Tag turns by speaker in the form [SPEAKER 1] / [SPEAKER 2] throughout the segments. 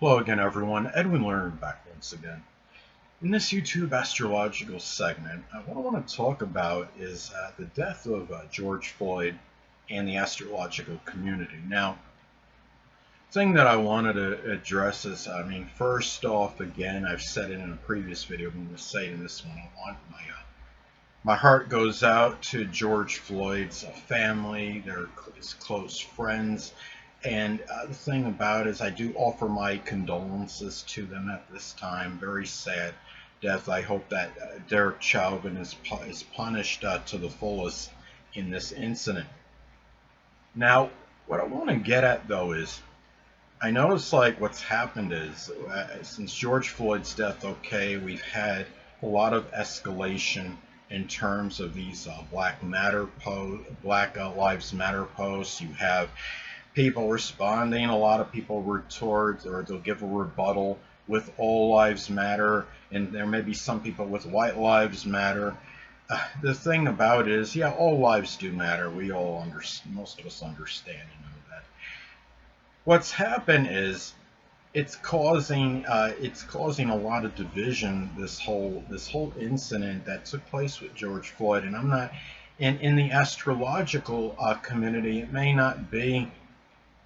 [SPEAKER 1] Hello again, everyone. Edwin Learnard back once again. In this YouTube astrological segment, what I want to talk about is the death of George Floyd and the astrological community. Now, the thing that I wanted to address is, first off, again, I've said it in a previous video, but I'm going to say it in this one. My heart goes out to George Floyd's family, his close friends, and the thing about it is I do offer my condolences to them at this time. Very sad death. I hope that Derek Chauvin is punished to the fullest in this incident. Now, what I want to get at, though, is I notice like what's happened is since George Floyd's death, okay, we've had a lot of escalation in terms of these Black Lives Matter posts. You have people responding, a lot of people retort, or they'll give a rebuttal with All Lives Matter, and there may be some people with White Lives Matter. The thing about it is, yeah, all lives do matter. We all understand, most of us understand, that. What's happened is it's causing a lot of division. This whole incident that took place with George Floyd, and I'm not in the astrological community. It may not be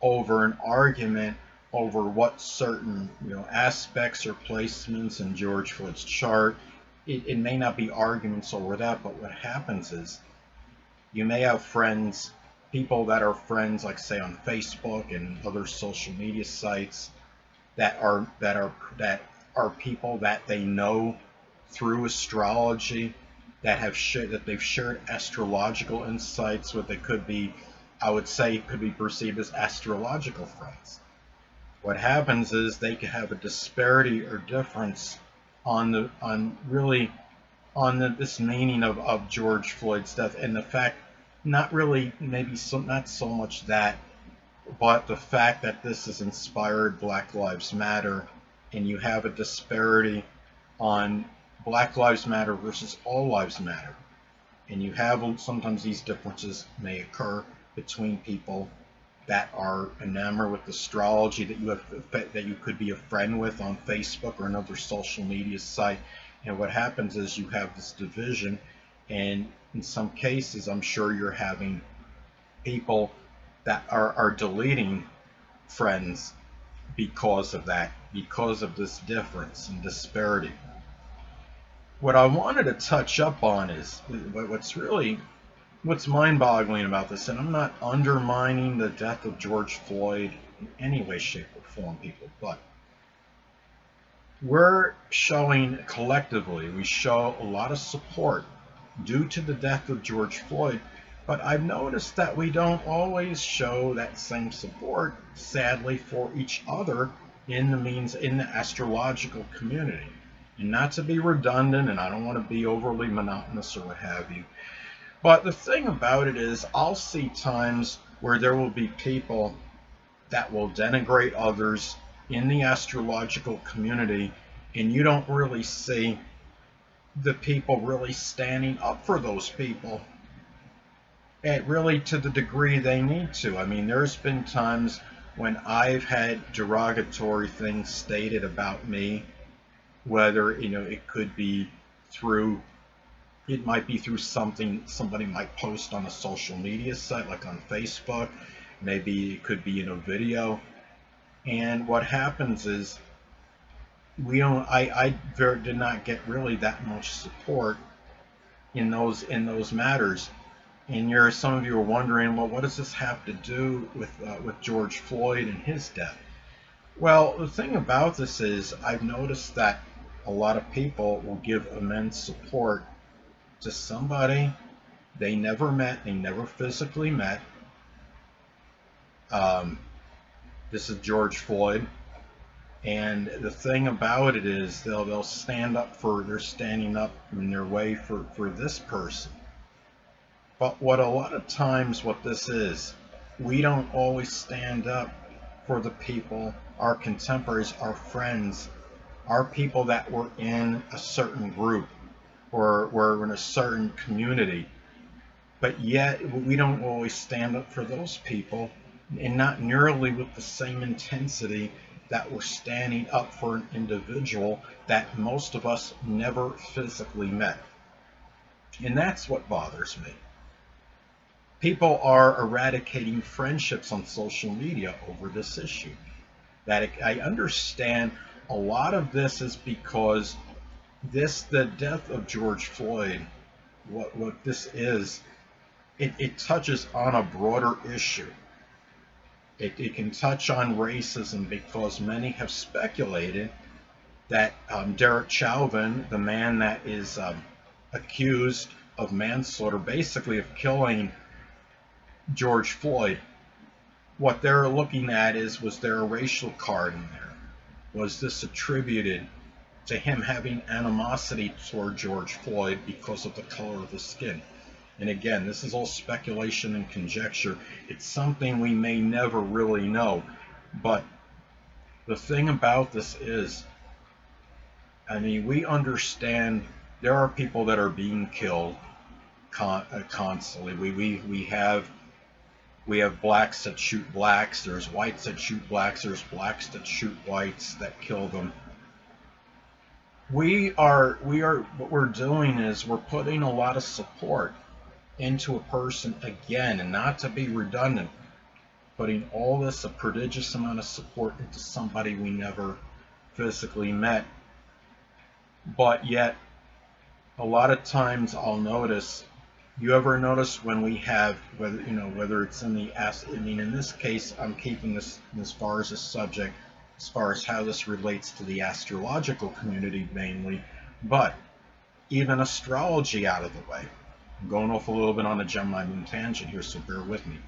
[SPEAKER 1] over an argument over what certain aspects or placements in George Floyd's chart. It may not be arguments over that, but what happens is you may have friends, people that are friends, like say on Facebook and other social media sites, that are people that they know through astrology, that they've shared astrological insights with. It could be, I would say, could be perceived as astrological friends. What happens is they can have a disparity or difference on this meaning of George Floyd's death, and the fact, not so much that, but the fact that this has inspired Black Lives Matter, and you have a disparity on Black Lives Matter versus All Lives Matter, and you have sometimes these differences may occur between people that are enamored with astrology, that you could be a friend with on Facebook or another social media site. And what happens is you have this division, and in some cases I'm sure you're having people that are deleting friends because of that, because of this difference and disparity. What I wanted to touch up on is what's mind-boggling about this, and I'm not undermining the death of George Floyd in any way, shape, or form, people, but we're showing collectively, we show a lot of support due to the death of George Floyd, but I've noticed that we don't always show that same support, sadly, for each other in the astrological community. And not to be redundant, and I don't want to be overly monotonous or what have you, but the thing about it is I'll see times where there will be people that will denigrate others in the astrological community, and you don't really see the people really standing up for those people really to the degree they need to. I mean, there's been times when I've had derogatory things stated about me, whether it might be through something somebody might post on a social media site like on Facebook, maybe it could be in a video, and what happens is I did not get really that much support in those matters. And some of you are wondering, well, what does this have to do with George Floyd and his death? Well, the thing about this is I've noticed that a lot of people will give immense support to somebody they never met, they never physically met. This is George Floyd, and the thing about it is they're standing up in their way for this person. But what a lot of times what this is, we don't always stand up for the people, our contemporaries, our friends, our people that were in a certain group or were in a certain community. But yet we don't always stand up for those people, and not nearly with the same intensity that were standing up for an individual that most of us never physically met. And that's what bothers me. People are eradicating friendships on social media over this issue. I understand a lot of this is because the death of George Floyd, what this is, it touches on a broader issue. It can touch on racism because many have speculated that Derek Chauvin, the man that is accused of manslaughter, basically of killing George Floyd, what they're looking at is, was there a racial card in there? Was this attributed to him having animosity toward George Floyd because of the color of his skin? And again, this is all speculation and conjecture. It's something we may never really know. But the thing about this is, I mean, we understand there are people that are being killed constantly. We have blacks that shoot blacks. There's whites that shoot blacks. There's blacks that shoot whites that kill them. What we're doing is we're putting a lot of support into a person again, and not to be redundant, putting all this, a prodigious amount of support into somebody we never physically met. But yet, a lot of times I'll notice, you ever notice when we have, whether it's in in this case, I'm keeping this as far as a subject, as far as how this relates to the astrological community mainly, but even astrology out of the way. I'm going off a little bit on a Gemini moon tangent here, so bear with me.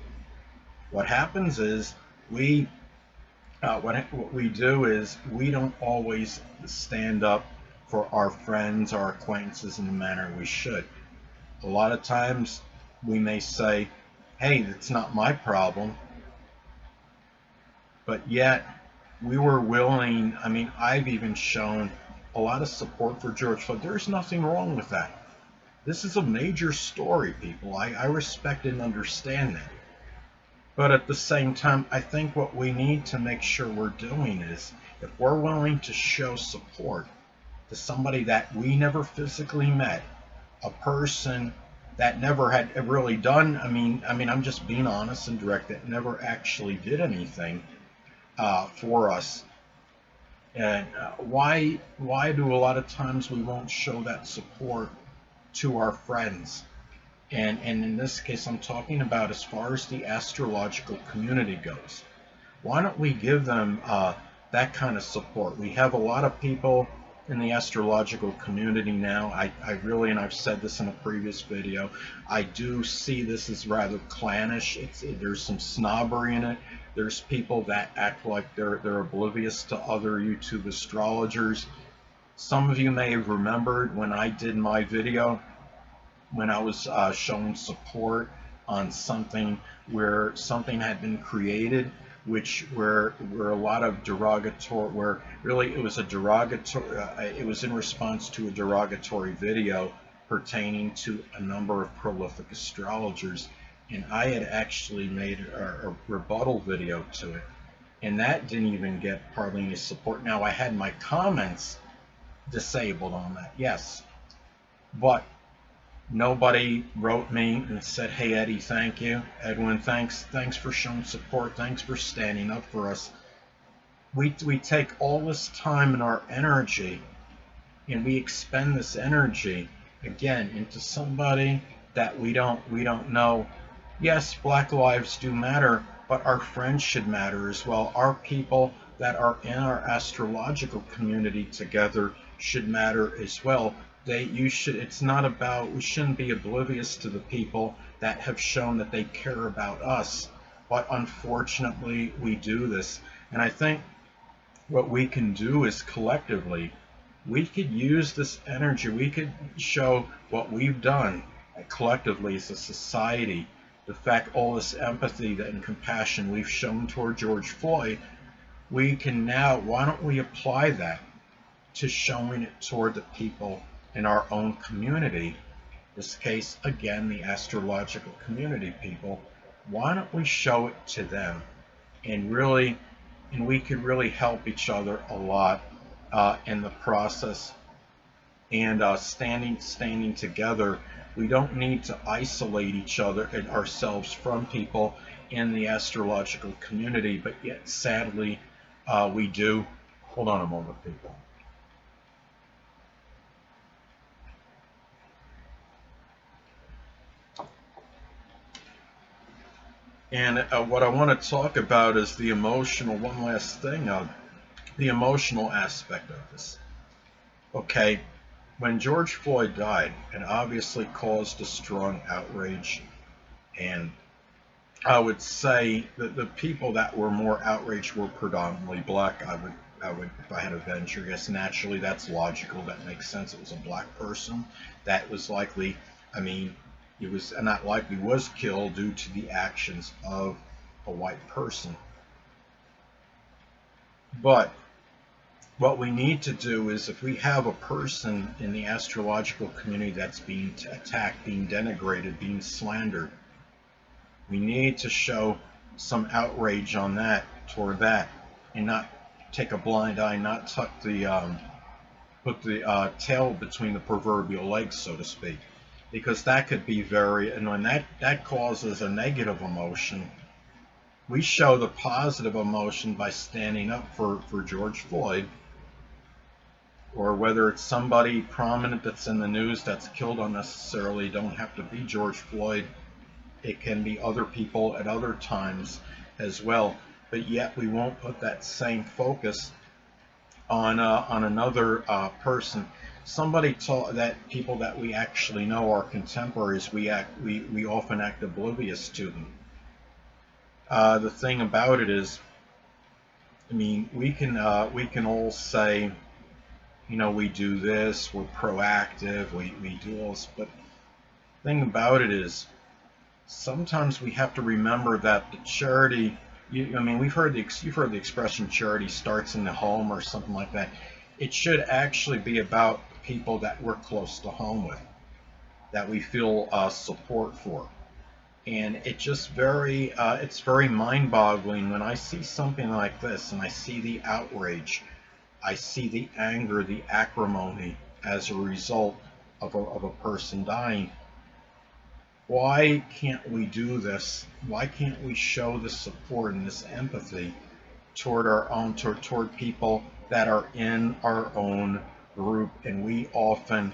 [SPEAKER 1] What happens is what we do is we don't always stand up for our friends, our acquaintances in the manner we should. A lot of times we may say, hey, it's not my problem, but yet we were willing, I mean, I've even shown a lot of support for George Floyd. There's nothing wrong with that. This is a major story, people. I respect and understand that. But at the same time, I think what we need to make sure we're doing is, if we're willing to show support to somebody that we never physically met, a person that never had really done, I mean, I'm just being honest and direct, that never actually did anything for us. And why do a lot of times we won't show that support to our friends? And in this case, I'm talking about as far as the astrological community goes. Why don't we give them that kind of support? We have a lot of people in the astrological community now. I really, and I've said this in a previous video, I do see this as rather clannish. There's some snobbery in it. There's people that act like they're oblivious to other YouTube astrologers. Some of you may have remembered when I did my video, when I was showing support on something where something had been created, which were a lot of derogatory, where really it was a derogatory, it was in response to a derogatory video pertaining to a number of prolific astrologers, and I had actually made a rebuttal video to it, and that didn't even get hardly any support. Now, I had my comments disabled on that, yes, but nobody wrote me and said, hey Eddie, thank you. Edwin, thanks for showing support. Thanks for standing up for us. We take all this time and our energy, and we expend this energy again into somebody that we don't know. Yes, Black lives do matter, but our friends should matter as well. Our people that are in our astrological community together should matter as well. It's not about, we shouldn't be oblivious to the people that have shown that they care about us, but unfortunately we do this. And I think what we can do is collectively, we could use this energy, we could show what we've done collectively as a society, the fact, all this empathy and compassion we've shown toward George Floyd. We can now, why don't we apply that to showing it toward the people in our own community, this case again the astrological community people. Why don't we show it to them and really and we could really help each other a lot in the process. And standing together, we don't need to isolate each other and ourselves from people in the astrological community, but yet sadly we do. Hold on a moment, people. And what I want to talk about is the emotional, one last thing, the emotional aspect of this. Okay, when George Floyd died, it obviously caused a strong outrage, and I would say that the people that were more outraged were predominantly black. I would, if I had to venture, yes, naturally, that's logical. That makes sense. It was a black person that was likely, I mean, it was not likely was killed due to the actions of a white person. But what we need to do is, if we have a person in the astrological community that's being attacked, being denigrated, being slandered, we need to show some outrage on that, toward that, and not take a blind eye, not put the tail between the proverbial legs, so to speak, because that could be very, and when that causes a negative emotion, we show the positive emotion by standing up for George Floyd, or whether it's somebody prominent that's in the news that's killed unnecessarily. Don't have to be George Floyd. It can be other people at other times as well, but yet we won't put that same focus on another person. Somebody taught that people that we actually know, our contemporaries, we often act oblivious to them. The thing about it is, I mean, we can all say, we do this, we're proactive, we do all this, but the thing about it is, sometimes we have to remember that the charity, I mean, you've heard the expression charity starts in the home or something like that. It should actually be about people that we're close to home with, that we feel support for. And it's very mind-boggling when I see something like this and I see the outrage, I see the anger, the acrimony as a result of a person dying. Why can't we do this? Why can't we show this support and this empathy toward our own, toward people that are in our own group? And we often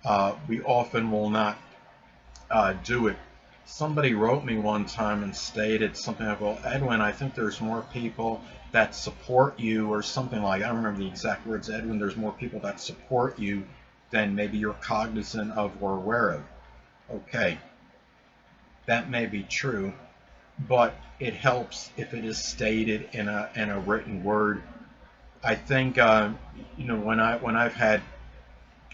[SPEAKER 1] will not do it. Somebody wrote me one time and stated something like, "Well, Edwin, I think there's more people that support you," or something like, I don't remember the exact words. "Edwin, there's more people that support you than maybe you're cognizant of or aware of." Okay, that may be true, but it helps if it is stated in a written word. I think when I've had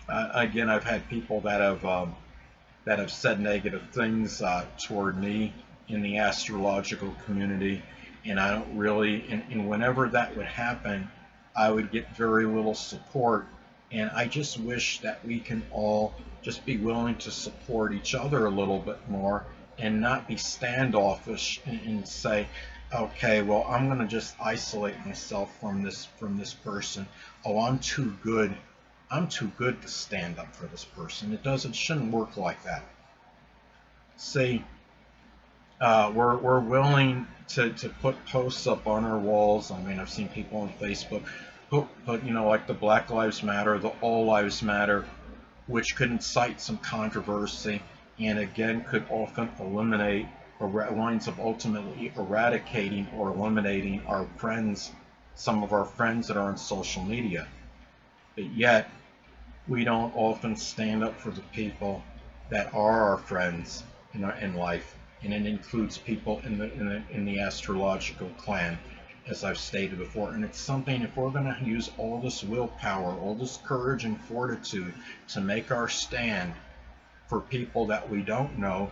[SPEAKER 1] again, I've had people that have said negative things toward me in the astrological community, and I don't really, and whenever that would happen, I would get very little support. And I just wish that we can all just be willing to support each other a little bit more, and not be standoffish and say, okay, well, I'm going to just isolate myself from this person. Oh, I'm too good to stand up for this person. It shouldn't work like that. See, we're willing to put posts up on our walls. I mean, I've seen people on Facebook put like the Black Lives Matter, the All Lives Matter, which could incite some controversy, and again could often eliminate, or winds up ultimately eradicating or eliminating our friends, some of our friends that are on social media. But yet, we don't often stand up for the people that are our friends in life, and it includes people in the astrological clan, as I've stated before. And it's something, if we're going to use all this willpower, all this courage and fortitude to make our stand for people that we don't know,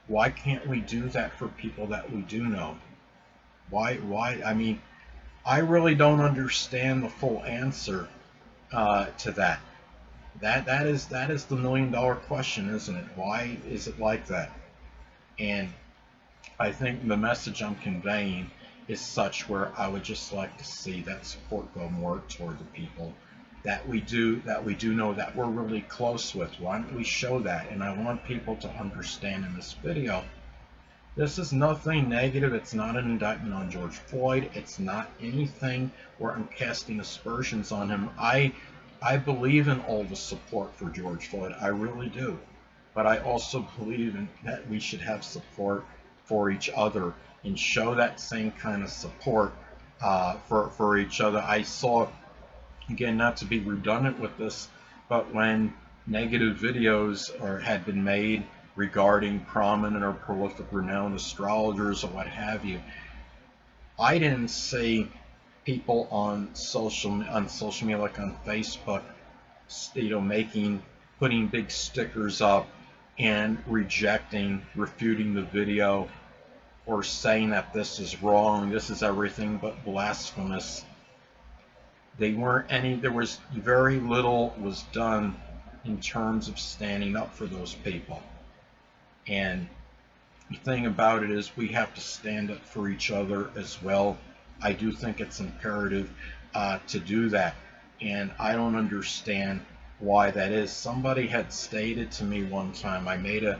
[SPEAKER 1] why can't we do that for people that we do know? Why? I mean, I really don't understand the full answer to that. That is the $1,000,000 question, isn't it? Why is it like that? And I think the message I'm conveying is such where I would just like to see that support go more toward the people that we do know that we're really close with. Why don't we show that? And I want people to understand in this video, this is nothing negative. It's not an indictment on George Floyd. It's not anything where I'm casting aspersions on him. I believe in all the support for George Floyd. I really do. But I also believe in that we should have support for each other and show that same kind of support for each other. I saw, again, not to be redundant with this, but when negative videos had been made regarding prominent or prolific renowned astrologers or what have you, I didn't see people on social media, like on Facebook, putting big stickers up and refuting the video, or saying that this is wrong, this is everything but blasphemous. There was very little was done in terms of standing up for those people. And the thing about it is we have to stand up for each other as well. I do think it's imperative to do that. And I don't understand why that is. Somebody had stated to me one time, I made a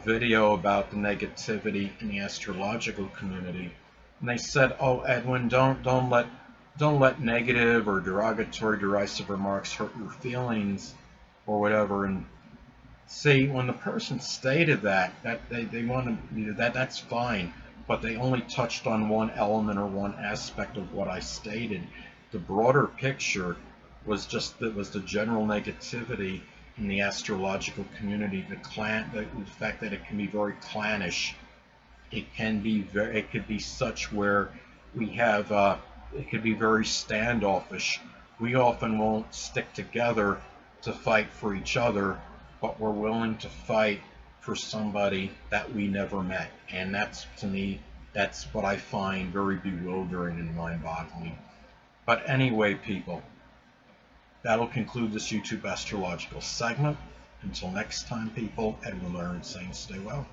[SPEAKER 1] video about the negativity in the astrological community, and they said, "Oh, Edwin, don't let negative or derogatory, derisive remarks hurt your feelings," or whatever. And see, when the person stated that they wanted that's fine, but they only touched on one element or one aspect of what I stated. The broader picture was the general negativity in the astrological community, the fact that it can be very clannish. It could be such where we have it could be very standoffish. We often won't stick together to fight for each other, but we're willing to fight for somebody that we never met. And that's, to me, that's what I find very bewildering and mind-boggling. But anyway, people, that'll conclude this YouTube astrological segment. Until next time, people, Edwin Learnard saying stay well.